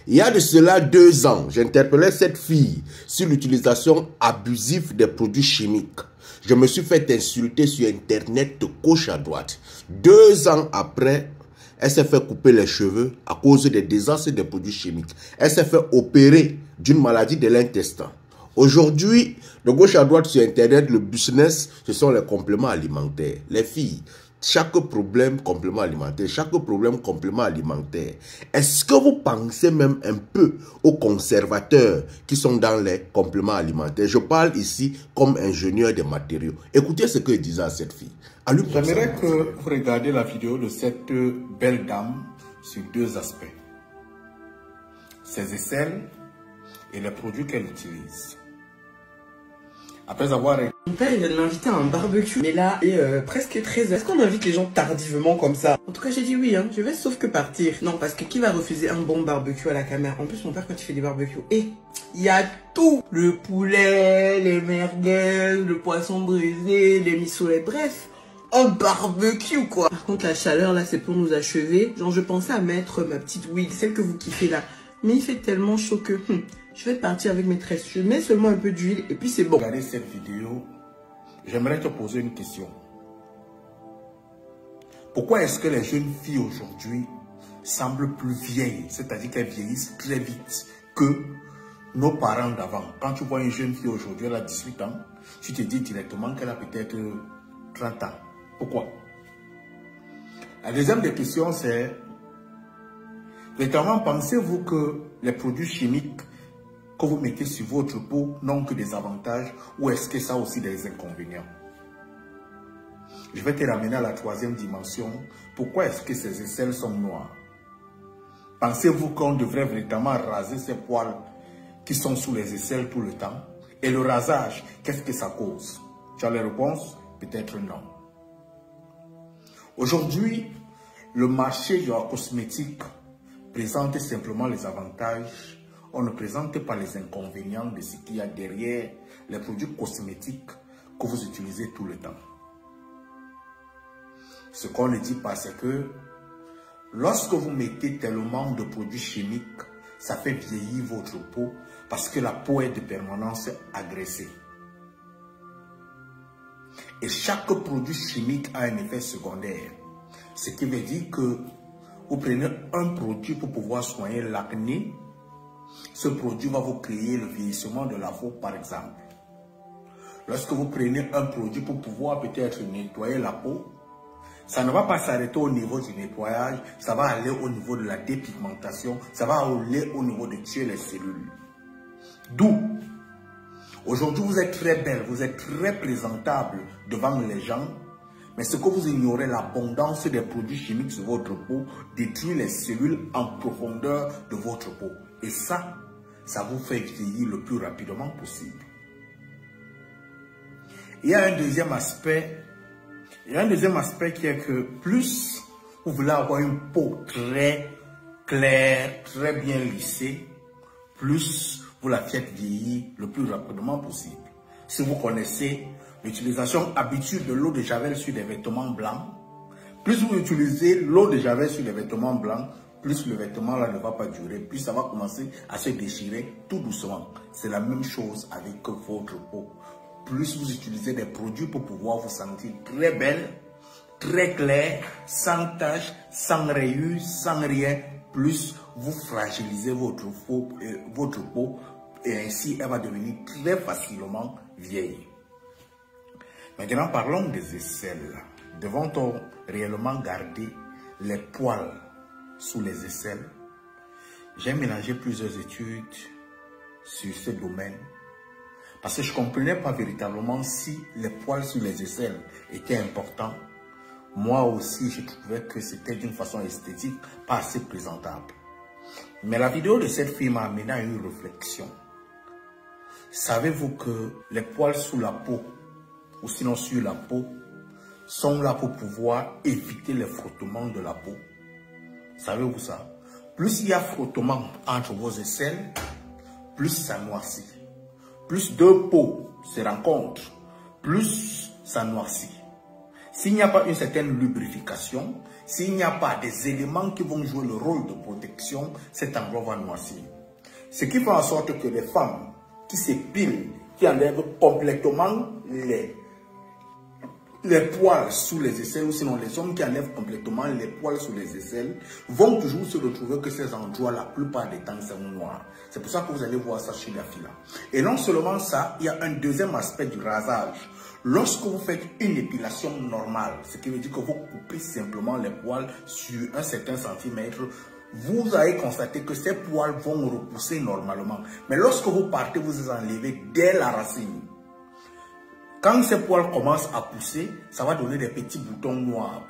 Il y a de cela 2 ans, j'interpellais cette fille sur l'utilisation abusive des produits chimiques. Je me suis fait insulter sur Internet de gauche à droite. 2 ans après, elle s'est fait couper les cheveux à cause des désastres des produits chimiques. Elle s'est fait opérer d'une maladie de l'intestin. Aujourd'hui, de gauche à droite sur Internet, le business, ce sont les compléments alimentaires. Les filles, chaque problème, complément alimentaire. Chaque problème, complément alimentaire. Est-ce que vous pensez même un peu aux conservateurs qui sont dans les compléments alimentaires? Je parle ici comme ingénieur des matériaux. Écoutez ce que disait à cette fille. J'aimerais que vous regardiez la vidéo de cette belle dame sur 2 aspects. Ses aisselles et les produits qu'elle utilise. Après avoir... Mon père il vient de m'inviter à un barbecue, mais là, il est presque 13h. Est-ce qu'on invite les gens tardivement comme ça? En tout cas, j'ai dit oui, hein. Je vais sauf que partir. Non, parce que qui va refuser un bon barbecue à la caméra? En plus, mon père, quand il fait des barbecues, et il y a tout. Le poulet, les merguez, le poisson brisé, les missolettes, bref. Un barbecue, quoi. Par contre, la chaleur, là, c'est pour nous achever. Genre, je pensais à mettre ma petite wig, celle que vous kiffez là. Mais il fait tellement chaud que... je vais partir avec mes tresses. Je mets seulement un peu d'huile et puis c'est bon. Regardez cette vidéo. J'aimerais te poser une question. Pourquoi est-ce que les jeunes filles aujourd'hui semblent plus vieilles, c'est-à-dire qu'elles vieillissent très vite que nos parents d'avant? Quand tu vois une jeune fille aujourd'hui, elle a 18 ans, tu te dis directement qu'elle a peut-être 30 ans. Pourquoi? La deuxième des questions, c'est... Véritablement, pensez-vous que les produits chimiques que vous mettez sur votre peau n'ont que des avantages ou est-ce que ça a aussi des inconvénients? Je vais te ramener à la 3e dimension. Pourquoi est-ce que ces aisselles sont noires? Pensez-vous qu'on devrait véritablement raser ces poils qui sont sous les aisselles tout le temps? Et le rasage, qu'est-ce que ça cause? Tu as les réponses? Peut-être non. Aujourd'hui, le marché de la cosmétique présente simplement les avantages. On ne présente pas les inconvénients de ce qu'il y a derrière les produits cosmétiques que vous utilisez tout le temps. Ce qu'on ne dit pas, c'est que lorsque vous mettez tellement de produits chimiques, ça fait vieillir votre peau parce que la peau est de permanence agressée. Et chaque produit chimique a un effet secondaire. Ce qui veut dire que vous prenez un produit pour pouvoir soigner l'acné. Ce produit va vous créer le vieillissement de la peau, par exemple. Lorsque vous prenez un produit pour pouvoir peut-être nettoyer la peau, ça ne va pas s'arrêter au niveau du nettoyage, ça va aller au niveau de la dépigmentation, ça va aller au niveau de tuer les cellules. D'où, aujourd'hui vous êtes très belle, vous êtes très présentable devant les gens, mais ce que vous ignorez, l'abondance des produits chimiques sur votre peau détruit les cellules en profondeur de votre peau. Et ça vous fait vieillir le plus rapidement possible. Il y a un deuxième aspect. Il y a un deuxième aspect qui est que plus vous voulez avoir une peau très claire, très bien lissée, plus vous la faites vieillir le plus rapidement possible. Si vous connaissez l'utilisation habituelle de l'eau de Javel sur des vêtements blancs, plus vous utilisez l'eau de Javel sur les vêtements blancs, plus le vêtement là ne va pas durer, plus ça va commencer à se déchirer tout doucement. C'est la même chose avec votre peau. Plus vous utilisez des produits pour pouvoir vous sentir très belle, très claire, sans taches, sans rayures, sans rien, plus vous fragilisez votre peau et ainsi elle va devenir très facilement vieille. Maintenant parlons des aisselles. Devons-on réellement garder les poils sous les aisselles? J'ai mélangé plusieurs études sur ce domaine parce que je ne comprenais pas véritablement si les poils sur les aisselles étaient importants. Moi aussi, je trouvais que c'était d'une façon esthétique pas assez présentable. Mais la vidéo de cette fille m'a amené à une réflexion. Savez-vous que les poils sous la peau, ou sinon sur la peau, sont là pour pouvoir éviter les frottements de la peau? Savez-vous ça? Plus il y a frottement entre vos aisselles, plus ça noircit. Plus deux peaux se rencontrent, plus ça noircit. S'il n'y a pas une certaine lubrification, s'il n'y a pas des éléments qui vont jouer le rôle de protection, cet endroit va noircir. Ce qui fait en sorte que les femmes qui s'épilent, qui enlèvent complètement les poils sous les aisselles, ou sinon les hommes qui enlèvent complètement les poils sous les aisselles, vont toujours se retrouver que ces endroits, la plupart des temps, sont noirs. C'est pour ça que vous allez voir ça chez la fille là. Et non seulement ça, il y a un deuxième aspect du rasage. Lorsque vous faites une épilation normale, ce qui veut dire que vous coupez simplement les poils sur un certain centimètre, vous allez constater que ces poils vont repousser normalement. Mais lorsque vous partez, vous les enlevez dès la racine. Quand ces poils commencent à pousser, ça va donner des petits boutons noirs,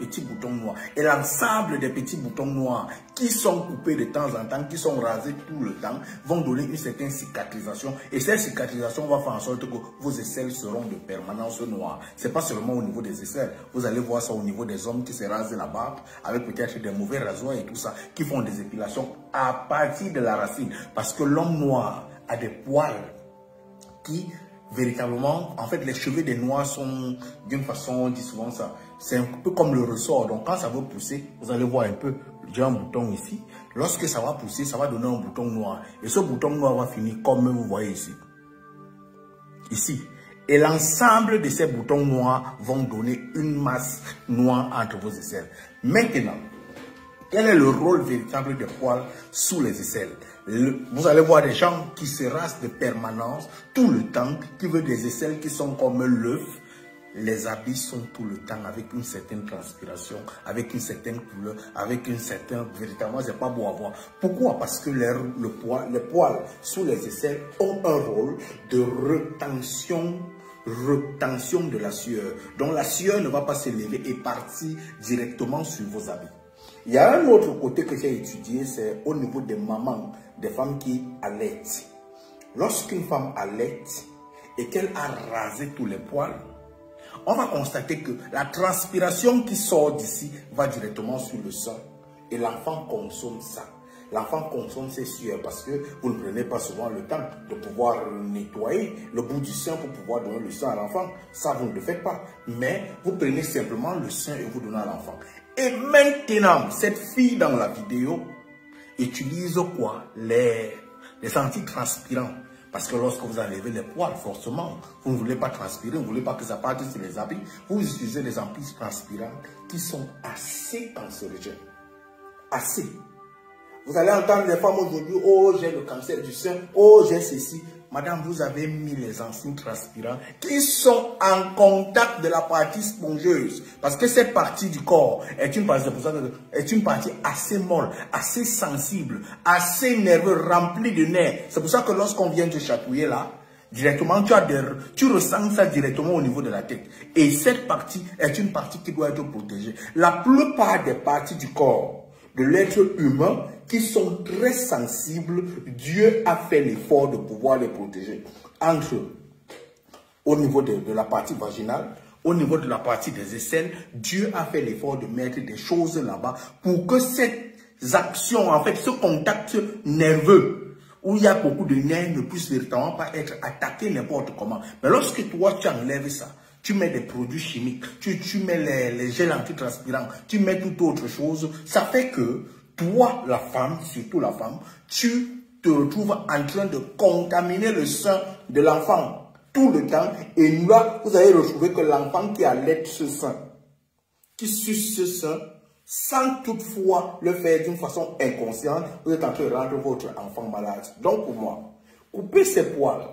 Et l'ensemble des petits boutons noirs qui sont coupés de temps en temps, qui sont rasés tout le temps, vont donner une certaine cicatrisation. Et cette cicatrisation va faire en sorte que vos aisselles seront de permanence noires. Ce n'est pas seulement au niveau des aisselles. Vous allez voir ça au niveau des hommes qui se rasent la barbe, avec peut-être des mauvais rasoirs et tout ça, qui font des épilations à partir de la racine. Parce que l'homme noir a des poils qui... véritablement, en fait, les cheveux des noirs sont d'une façon, on dit souvent ça, c'est un peu comme le ressort. Donc, quand ça veut pousser, vous allez voir un peu, j'ai un bouton ici. Lorsque ça va pousser, ça va donner un bouton noir. Et ce bouton noir va finir comme vous voyez ici. Ici. Et l'ensemble de ces boutons noirs vont donner une masse noire entre vos aisselles. Maintenant, quel est le rôle véritable des poils sous les aisselles? Vous allez voir des gens qui se rasent de permanence tout le temps, qui veulent des aisselles qui sont comme l'œuf. Les habits sont tout le temps avec une certaine transpiration, avec une certaine couleur, avec une certaine... Véritablement, c'est pas beau à voir. Pourquoi? Parce que les poils sous les aisselles ont un rôle de retention de la sueur. Donc la sueur ne va pas s'élever et partir directement sur vos habits. Il y a un autre côté que j'ai étudié, c'est au niveau des mamans, des femmes qui allaitent. Lorsqu'une femme allaite et qu'elle a rasé tous les poils, on va constater que la transpiration qui sort d'ici va directement sur le sein et l'enfant consomme ça. L'enfant consomme ses sueurs parce que vous ne prenez pas souvent le temps de pouvoir nettoyer le bout du sein pour pouvoir donner le sein à l'enfant. Ça, vous ne le faites pas. Mais vous prenez simplement le sein et vous donnez à l'enfant. Et maintenant, cette fille dans la vidéo utilise quoi? Les antitranspirants. Parce que lorsque vous enlevez les poils, forcément, vous ne voulez pas transpirer, vous ne voulez pas que ça parte sur les habits. Vous utilisez des antitranspirants qui sont assez cancérigènes. Assez. Vous allez entendre les femmes aujourd'hui, oh j'ai le cancer du sein, oh j'ai ceci. Madame, vous avez mis les antitranspirants qui sont en contact de la partie spongieuse. Parce que cette partie du corps est une partie assez molle, assez sensible, assez nerveuse, remplie de nerfs. C'est pour ça que lorsqu'on vient te chatouiller là, directement, tu ressens ça directement au niveau de la tête. Et cette partie est une partie qui doit être protégée. La plupart des parties du corps de l'être humain qui sont très sensibles, Dieu a fait l'effort de pouvoir les protéger. Au niveau de la partie vaginale, au niveau de la partie des aisselles, Dieu a fait l'effort de mettre des choses là-bas pour que cette action, en fait, ce contact nerveux, où il y a beaucoup de nerfs, ne puisse véritablement pas être attaqué n'importe comment. Mais lorsque toi, tu enlèves ça, tu mets des produits chimiques, tu mets les gels antitranspirants, tu mets toute autre chose. Ça fait que toi, la femme, surtout la femme, tu te retrouves en train de contaminer le sein de l'enfant tout le temps. Et là, vous allez retrouver que l'enfant qui allait ce sein, qui suce ce sein, sans toutefois le faire d'une façon inconsciente, vous êtes en train de rendre votre enfant malade. Donc pour moi, couper ses poils,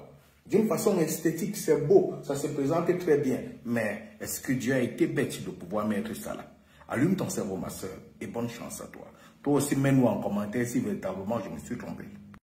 d'une façon esthétique, c'est beau, ça se présente très bien. Mais est-ce que Dieu a été bête de pouvoir mettre ça là? Allume ton cerveau, ma soeur, et bonne chance à toi. Toi aussi, mets-nous en commentaire si véritablement je me suis trompé.